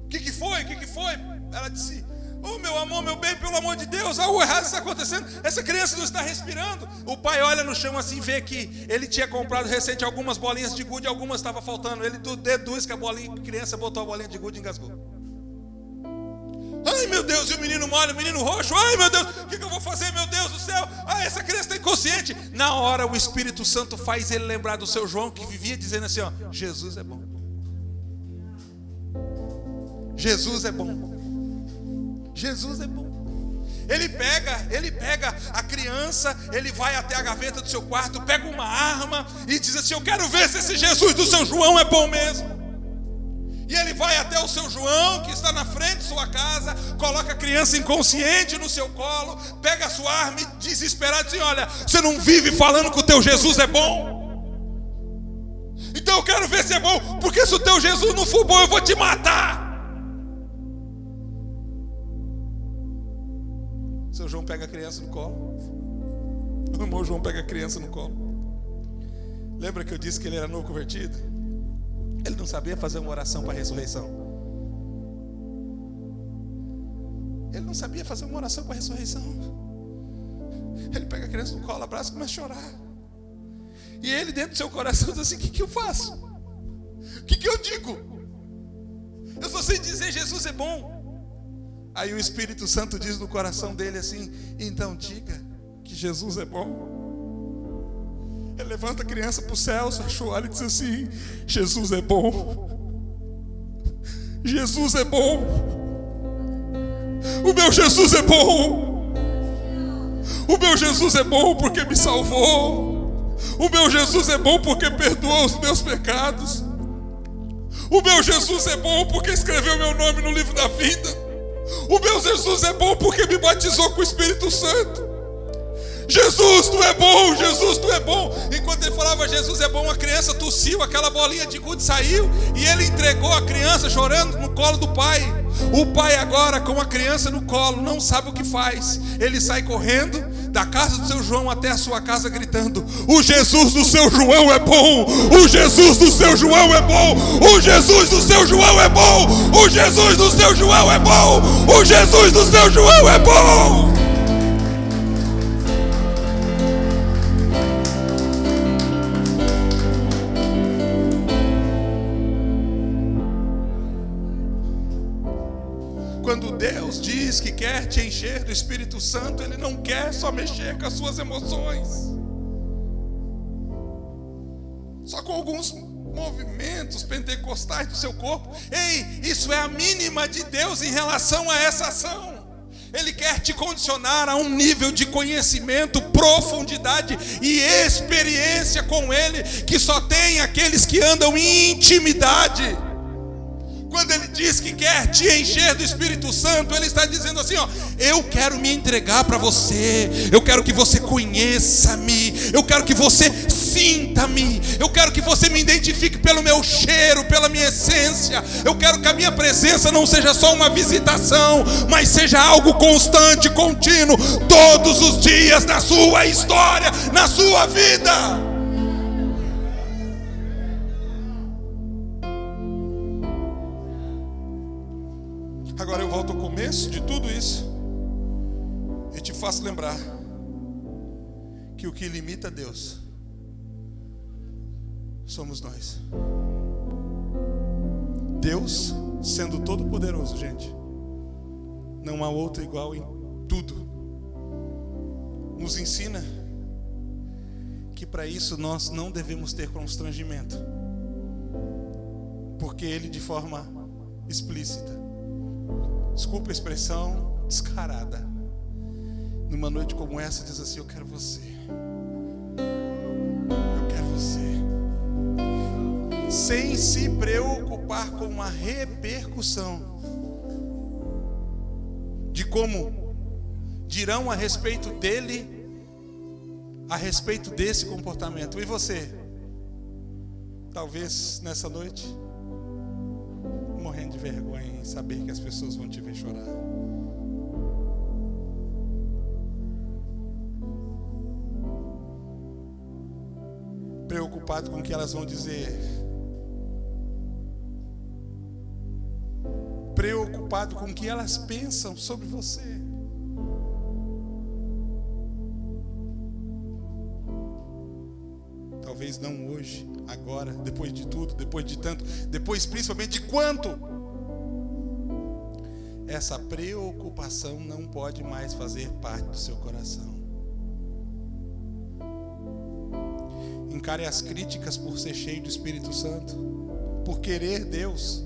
O que foi? O que foi? Ela disse: ô meu amor, meu bem, pelo amor de Deus, algo errado está acontecendo, essa criança não está respirando. O pai olha no chão assim, vê que ele tinha comprado recente algumas bolinhas de gude, algumas estavam faltando. Ele deduz que a criança botou a bolinha de gude e engasgou. Ai meu Deus, e o menino mole, o menino roxo, ai meu Deus, o que eu vou fazer, meu Deus do céu? Essa criança está inconsciente. Na hora o Espírito Santo faz ele lembrar do seu João, que vivia dizendo assim: ó, Jesus é bom. Jesus é bom. Jesus é bom. Ele pega a criança, ele vai até a gaveta do seu quarto, pega uma arma e diz assim: eu quero ver se esse Jesus do seu João é bom mesmo. E ele vai até o seu João, que está na frente de sua casa, coloca a criança inconsciente no seu colo, pega a sua arma e desesperado diz: olha, você não vive falando que o teu Jesus é bom? Então eu quero ver se é bom, porque se o teu Jesus não for bom, eu vou te matar. Seu João pega a criança no colo. O irmão João pega a criança no colo. Lembra que eu disse que ele era novo convertido? Ele não sabia fazer uma oração para a ressurreição. Ele não sabia fazer uma oração para a ressurreição. Ele pega a criança no colo, abraça e começa a chorar. E ele dentro do seu coração diz assim: o que eu faço? O que eu digo? Eu só sei dizer Jesus é bom. Aí o Espírito Santo diz no coração dele assim: então diga que Jesus é bom. Ele levanta a criança para o céu, fecha o olho e diz assim: Jesus é bom. Jesus é bom. O meu Jesus é bom. O meu Jesus é bom porque me salvou. O meu Jesus é bom porque perdoou os meus pecados. O meu Jesus é bom porque escreveu meu nome no livro da vida. O meu Jesus é bom porque me batizou com o Espírito Santo. Jesus, tu é bom, Jesus, tu é bom. Enquanto ele falava Jesus é bom, a criança tossiu, aquela bolinha de gude saiu, e ele entregou a criança chorando no colo do pai. O pai agora com a criança no colo não sabe o que faz. Ele sai correndo da casa do seu João até a sua casa gritando: o Jesus do seu João é bom, o Jesus do seu João é bom, o Jesus do seu João é bom, o Jesus do seu João é bom, o Jesus do seu João é bom. Quando Deus diz que quer te encher do Espírito Santo, Ele não quer só mexer com as suas emoções, só com alguns movimentos pentecostais do seu corpo. Ei, isso é a mínima de Deus em relação a essa ação. Ele quer te condicionar a um nível de conhecimento, profundidade e experiência com Ele, que só tem aqueles que andam em intimidade. Quando Ele diz que quer te encher do Espírito Santo, Ele está dizendo assim, ó: eu quero me entregar para você, eu quero que você conheça-me, eu quero que você sinta-me, eu quero que você me identifique pelo meu cheiro, pela minha essência. Eu quero que a minha presença não seja só uma visitação, mas seja algo constante, contínuo, todos os dias da sua história, na sua vida. Agora eu volto ao começo de tudo isso e te faço lembrar que o que limita Deus somos nós. Deus, sendo todo poderoso, gente, não há outro igual em tudo, nos ensina que para isso nós não devemos ter constrangimento, porque Ele, de forma explícita, desculpa a expressão, descarada, numa noite como essa, diz assim: eu quero você, eu quero você, sem se preocupar com a repercussão de como dirão a respeito dele, a respeito desse comportamento. E você, talvez nessa noite, morrendo de vergonha em saber que as pessoas vão te ver chorar. Preocupado com o que elas vão dizer. Preocupado com o que elas pensam sobre você. Talvez não hoje, agora, depois de tudo, depois de tanto, depois principalmente de quanto. Essa preocupação não pode mais fazer parte do seu coração. Encare as críticas por ser cheio do Espírito Santo, por querer Deus,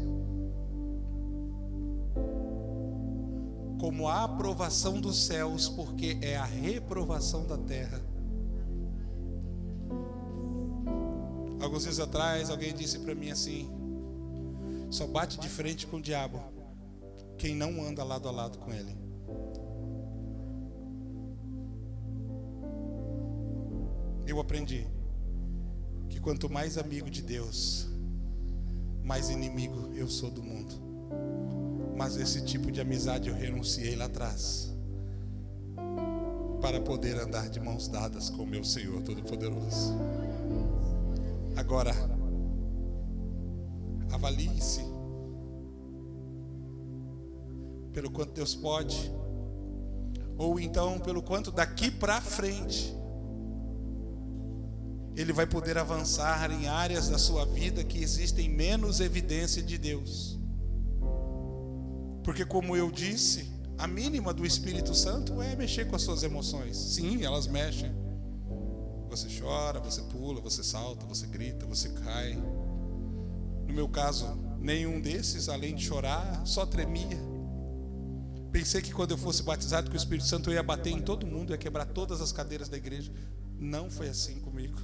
como a aprovação dos céus, porque é a reprovação da terra. Alguns dias atrás, alguém disse para mim assim: só bate de frente com o diabo quem não anda lado a lado com ele. Eu aprendi que quanto mais amigo de Deus, mais inimigo eu sou do mundo. Mas esse tipo de amizade eu renunciei lá atrás, para poder andar de mãos dadas com o meu Senhor Todo-Poderoso. Agora, avalie-se pelo quanto Deus pode, ou então pelo quanto daqui para frente Ele vai poder avançar em áreas da sua vida que existem menos evidência de Deus. Porque, como eu disse, a mínima do Espírito Santo é mexer com as suas emoções. Sim, elas mexem. Você chora, você pula, você salta, você grita, você cai. No meu caso, nenhum desses, além de chorar, só tremia. Pensei que quando eu fosse batizado com o Espírito Santo eu ia bater em todo mundo, ia quebrar todas as cadeiras da igreja. Não foi assim comigo.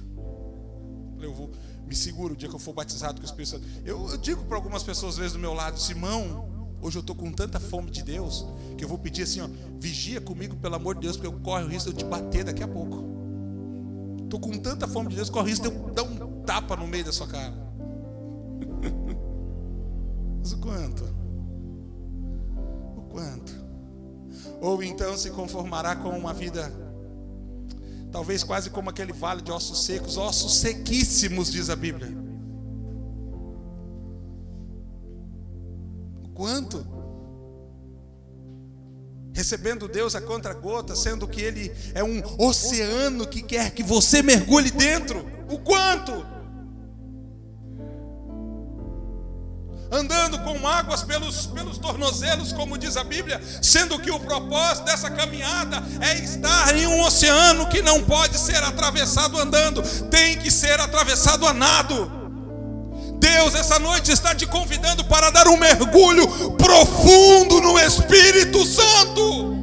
Eu vou, me seguro o dia que eu for batizado com o Espírito Santo. Eu digo para algumas pessoas às vezes do meu lado: Simão, hoje eu estou com tanta fome de Deus que eu vou pedir assim, ó, vigia comigo pelo amor de Deus, porque eu corro o risco de eu te bater daqui a pouco. Estou com tanta fome de Deus, corre o risco de eu dar um tapa no meio da sua cara. Mas o quanto? O quanto? Ou então se conformará com uma vida talvez quase como aquele vale de ossos secos, ossos sequíssimos, diz a Bíblia. O quanto? Recebendo Deus a contra-gota, sendo que Ele é um oceano que quer que você mergulhe dentro. O quanto? Andando com águas pelos tornozelos, como diz a Bíblia, sendo que o propósito dessa caminhada é estar em um oceano que não pode ser atravessado andando, tem que ser atravessado a nado. Deus essa noite está te convidando para dar um mergulho profundo no Espírito Santo.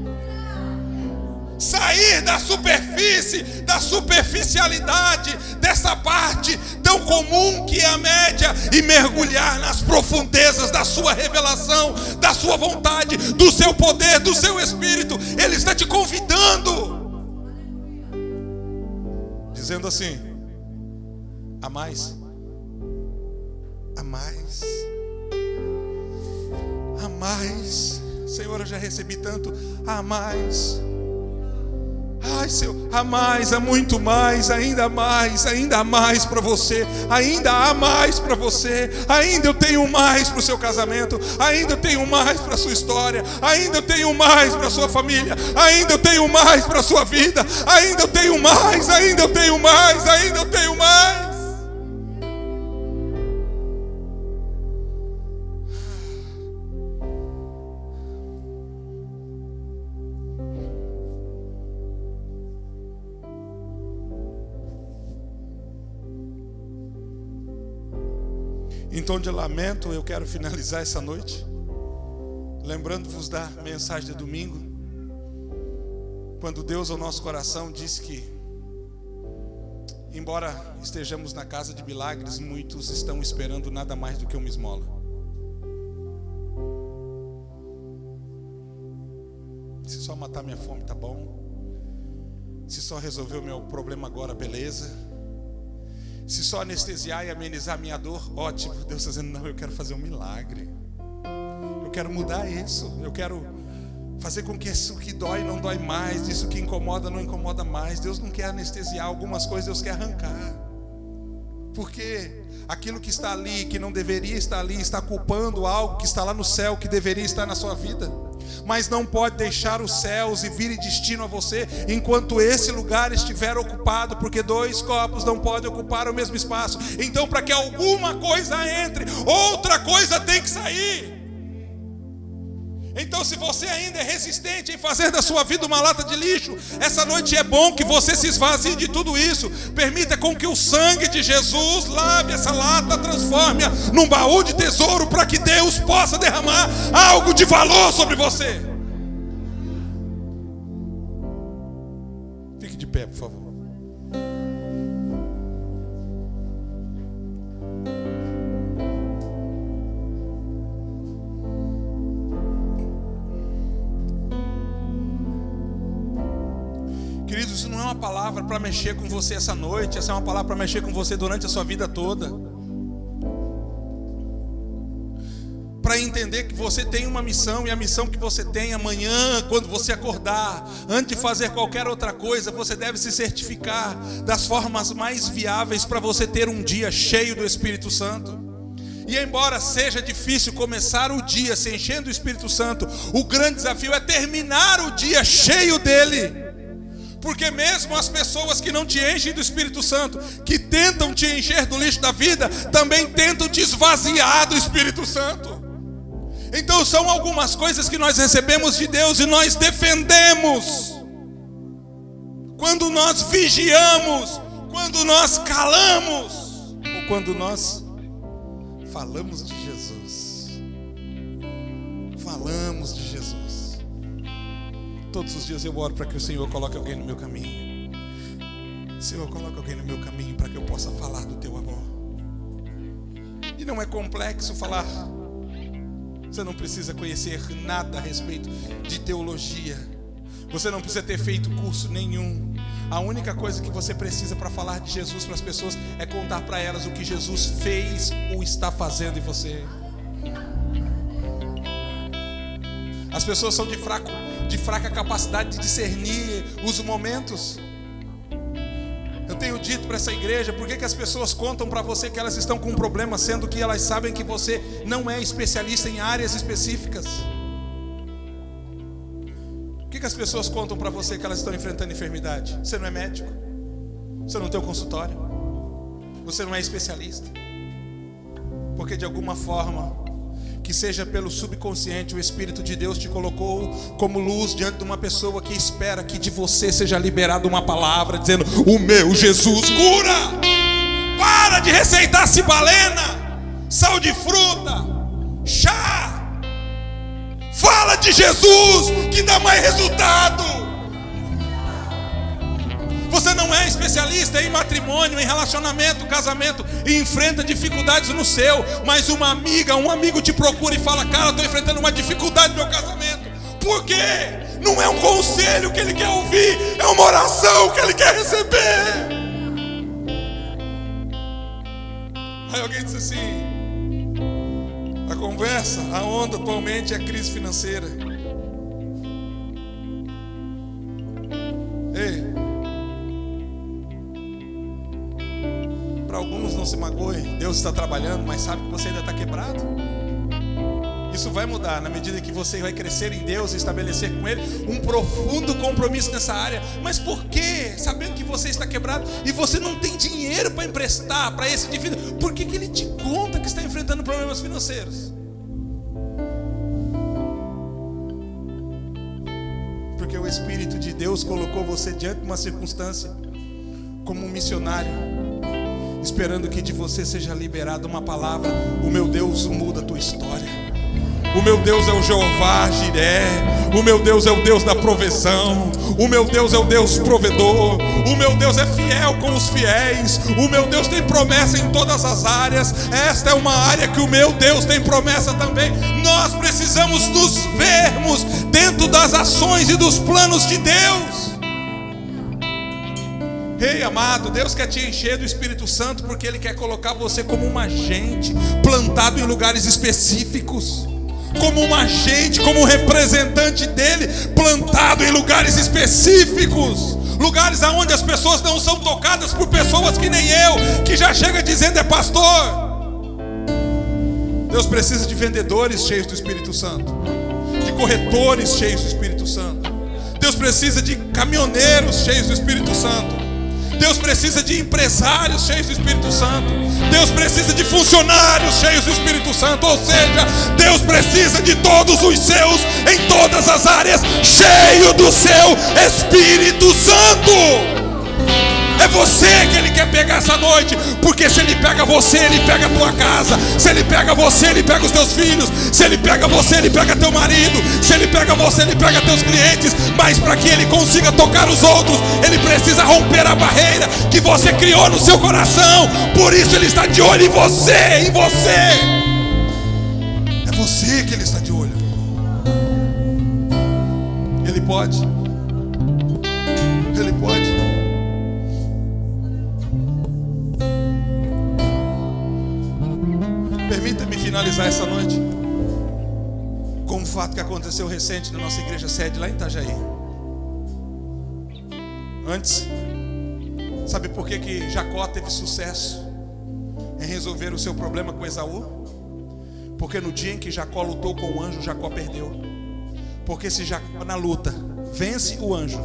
Sair da superfície, da superficialidade, dessa parte tão comum que é a média, e mergulhar nas profundezas da sua revelação, da sua vontade, do seu poder, do seu Espírito. Ele está te convidando, dizendo assim: a mais, a mais, a mais. Senhor, eu já recebi tanto, a mais. Ai, Senhor, há mais, há muito mais, ainda há mais para você, ainda há mais para você, ainda eu tenho mais para o seu casamento, ainda eu tenho mais para a sua história, ainda eu tenho mais para a sua família, ainda eu tenho mais para a sua vida, ainda eu tenho mais, ainda eu tenho mais, ainda eu tenho mais. Em tom de lamento, eu quero finalizar essa noite, lembrando-vos da mensagem de domingo, quando Deus ao nosso coração disse que, embora estejamos na casa de milagres, muitos estão esperando nada mais do que uma esmola. Se só matar minha fome, tá bom. Se só resolver o meu problema agora, beleza. Se só anestesiar e amenizar a minha dor, ótimo. Deus está dizendo: não, eu quero fazer um milagre. Eu quero mudar isso. Eu quero fazer com que isso que dói não dói mais, isso que incomoda não incomoda mais. Deus não quer anestesiar algumas coisas, Deus quer arrancar. Porque aquilo que está ali, que não deveria estar ali, está culpando algo que está lá no céu, que deveria estar na sua vida. Mas não pode deixar os céus e vir destino a você enquanto esse lugar estiver ocupado, porque 2 corpos não podem ocupar o mesmo espaço. Então, para que alguma coisa entre, outra coisa tem que sair. Então, se você ainda é resistente em fazer da sua vida uma lata de lixo, essa noite é bom que você se esvazie de tudo isso. Permita com que o sangue de Jesus lave essa lata, transforme-a num baú de tesouro, para que Deus possa derramar algo de valor sobre você. Fique de pé, por favor. Queridos, isso não é uma palavra para mexer com você essa noite. Essa é uma palavra para mexer com você durante a sua vida toda. Para entender que você tem uma missão, e a missão que você tem amanhã, quando você acordar, antes de fazer qualquer outra coisa, você deve se certificar das formas mais viáveis para você ter um dia cheio do Espírito Santo. E embora seja difícil começar o dia se enchendo do Espírito Santo, o grande desafio é terminar o dia cheio dele. Porque mesmo as pessoas que não te enchem do Espírito Santo, que tentam te encher do lixo da vida, também tentam te esvaziar do Espírito Santo. Então são algumas coisas que nós recebemos de Deus e nós defendemos. Quando nós vigiamos, quando nós calamos, ou quando nós falamos de Jesus. Falamos de Jesus. Todos os dias eu oro para que o Senhor coloque alguém no meu caminho. Senhor, coloque alguém no meu caminho para que eu possa falar do teu amor. E não é complexo falar. Você não precisa conhecer nada a respeito de teologia. Você não precisa ter feito curso nenhum. A única coisa que você precisa para falar de Jesus para as pessoas é contar para elas o que Jesus fez ou está fazendo em você. As pessoas são de fraca capacidade de discernir os momentos. Eu tenho dito para essa igreja, por que as pessoas contam para você que elas estão com um problema, sendo que elas sabem que você não é especialista em áreas específicas? Por que as pessoas contam para você que elas estão enfrentando enfermidade? Você não é médico, você não tem um consultório, você não é especialista. Porque de alguma forma, que seja pelo subconsciente, o Espírito de Deus te colocou como luz diante de uma pessoa que espera que de você seja liberada uma palavra dizendo: o meu Jesus cura. Para de receitar cibalena, sal de fruta, chá. Fala de Jesus, que dá mais resultado. Você não é especialista em matrimônio, em relacionamento, casamento, e enfrenta dificuldades no seu, mas uma amiga, um amigo te procura e fala: cara, eu estou enfrentando uma dificuldade no meu casamento. Por quê? Não é um conselho que ele quer ouvir, é uma oração que ele quer receber. Aí alguém diz assim: a conversa, a onda atualmente é a crise financeira. Ei, para alguns não se magoe, Deus está trabalhando, mas sabe que você ainda está quebrado. Isso vai mudar na medida que você vai crescer em Deus e estabelecer com Ele um profundo compromisso nessa área. Mas por quê? Sabendo que você está quebrado e você não tem dinheiro para emprestar para esse indivíduo, por que Ele te conta que está enfrentando problemas financeiros? Porque o Espírito de Deus colocou você diante de uma circunstância como um missionário, esperando que de você seja liberada uma palavra: o meu Deus muda a tua história. O meu Deus é o Jeová Jiré. O meu Deus é o Deus da provisão. O meu Deus é o Deus provedor. O meu Deus é fiel com os fiéis. O meu Deus tem promessa em todas as áreas. Esta é uma área que o meu Deus tem promessa também. Nós precisamos nos vermos dentro das ações e dos planos de Deus. Ei, amado, Deus quer te encher do Espírito Santo porque Ele quer colocar você como um agente plantado em lugares específicos, como um agente, como um representante dEle plantado em lugares específicos, lugares onde as pessoas não são tocadas por pessoas que nem eu, que já chega dizendo: é pastor. Deus precisa de vendedores cheios do Espírito Santo, de corretores cheios do Espírito Santo. Deus precisa de caminhoneiros cheios do Espírito Santo. Deus precisa de empresários cheios do Espírito Santo. Deus precisa de funcionários cheios do Espírito Santo. Ou seja, Deus precisa de todos os seus, em todas as áreas, cheio do seu Espírito Santo. É você que Ele quer pegar essa noite, porque se Ele pega você, Ele pega a tua casa. Se Ele pega você, Ele pega os teus filhos. Se Ele pega você, Ele pega teu marido. Se Ele pega você, Ele pega teus clientes. Mas para que Ele consiga tocar os outros, Ele precisa romper a barreira que você criou no seu coração. Por isso Ele está de olho em você, em você. É você que Ele está de olho. Ele pode. Ele pode. Permita-me finalizar essa noite com um fato que aconteceu recente na nossa igreja sede lá em Itajaí. Antes, sabe por que Jacó teve sucesso em resolver o seu problema com Esaú? Porque no dia em que Jacó lutou com o anjo, Jacó perdeu. Porque se Jacó na luta vence o anjo,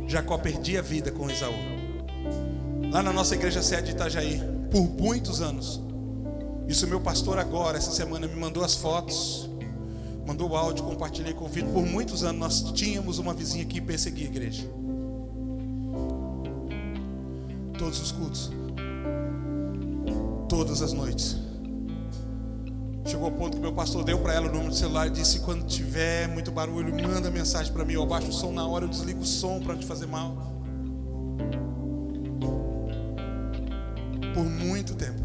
Jacó perdia a vida com Esaú. Lá na nossa igreja sede de Itajaí, por muitos anos, isso meu pastor agora, essa semana, me mandou as fotos, mandou o áudio, compartilhei com o vídeo. Por muitos anos nós tínhamos uma vizinha que perseguia a igreja. Todos os cultos, todas as noites. Chegou ao ponto que meu pastor deu para ela o número de celular e disse: quando tiver muito barulho, manda mensagem para mim. Eu baixo o som na hora, eu desligo o som para não te fazer mal. Por muito tempo.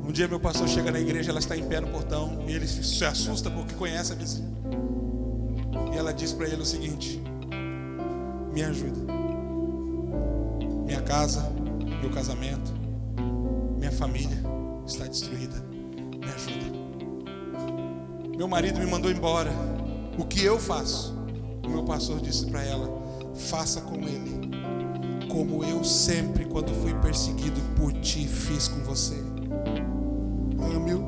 Um dia meu pastor chega na igreja, ela está em pé no portão e ele se assusta porque conhece a vizinha. E ela diz para ele o seguinte: me ajuda. Minha casa, meu casamento, minha família está destruída. Me ajuda. Meu marido me mandou embora. O que eu faço? O meu pastor disse para ela: faça com ele como eu sempre, quando fui perseguido por ti, fiz com você. Ame-o,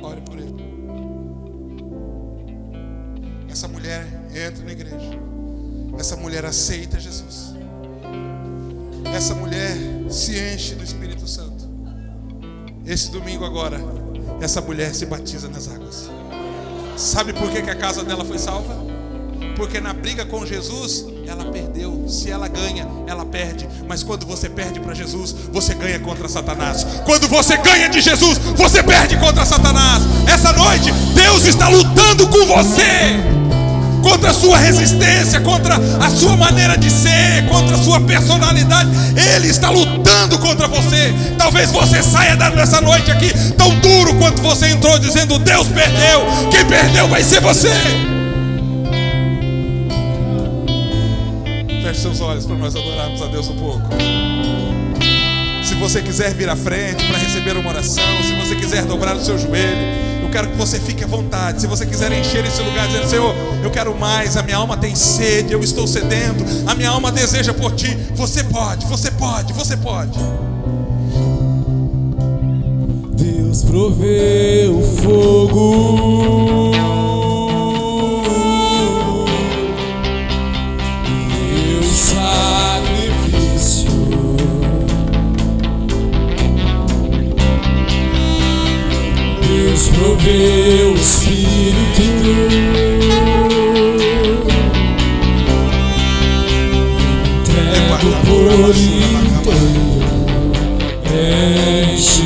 ore por ele. Essa mulher entra na igreja, essa mulher aceita Jesus, essa mulher se enche do Espírito Santo. Esse domingo agora, essa mulher se batiza nas águas. Sabe por que a casa dela foi salva? Porque na briga com Jesus, ela perdeu. Se ela ganha, ela perde. Mas quando você perde para Jesus, você ganha contra Satanás. Quando você ganha de Jesus, você perde contra Satanás. Essa noite, Deus está lutando com você, contra a sua resistência, contra a sua maneira de ser, contra a sua personalidade. Ele está lutando contra você. Talvez você saia dessa noite aqui tão duro quanto você entrou, dizendo: Deus perdeu. Quem perdeu vai ser você. Feche seus olhos para nós adorarmos a Deus um pouco. Se você quiser vir à frente para receber uma oração, se você quiser dobrar o seu joelho, eu quero que você fique à vontade. Se você quiser encher esse lugar dizendo: Senhor, eu quero mais, a minha alma tem sede, eu estou sedento, a minha alma deseja por ti. Você pode, você pode, você pode. Deus proveu o fogo e o sacrifício. Deus proveu o Espírito, entrego por inteiro. Enche.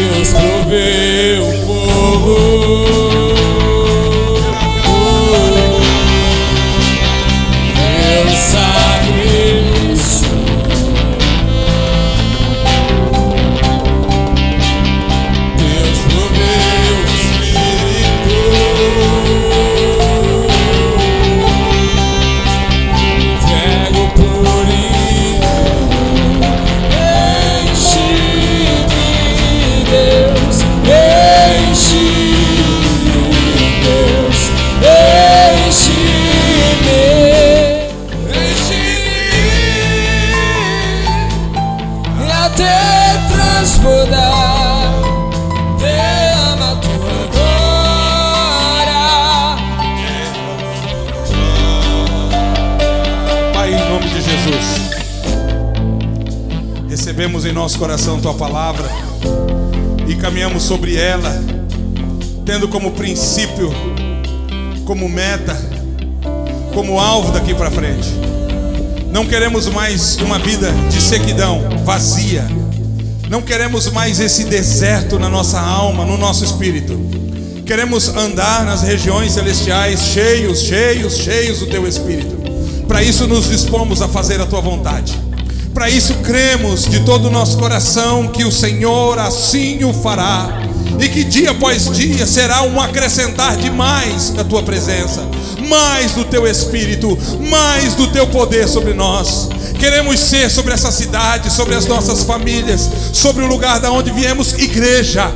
Deus proveu o fogo e o sacrifício. Deus proveu o Espírito, entrego por transbordar, derrama tua glória. Pai, em nome de Jesus, recebemos em nosso coração tua palavra e caminhamos sobre ela, tendo como princípio, como meta, como alvo daqui para frente. Não queremos mais uma vida de sequidão, vazia. Não queremos mais esse deserto na nossa alma, no nosso espírito. Queremos andar nas regiões celestiais cheios, cheios, cheios do teu Espírito. Para isso nos dispomos a fazer a tua vontade. Para isso cremos de todo o nosso coração que o Senhor assim o fará. E que dia após dia será um acrescentar de mais da tua presença, mais do teu Espírito, mais do teu poder sobre nós. Queremos ser sobre essa cidade, sobre as nossas famílias, sobre o lugar da onde viemos, igreja.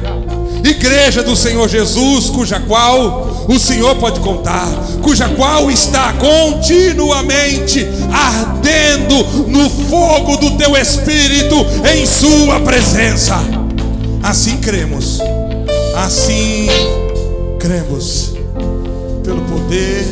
Igreja do Senhor Jesus, cuja qual o Senhor pode contar, cuja qual está continuamente ardendo no fogo do teu Espírito em sua presença. Assim cremos, pelo poder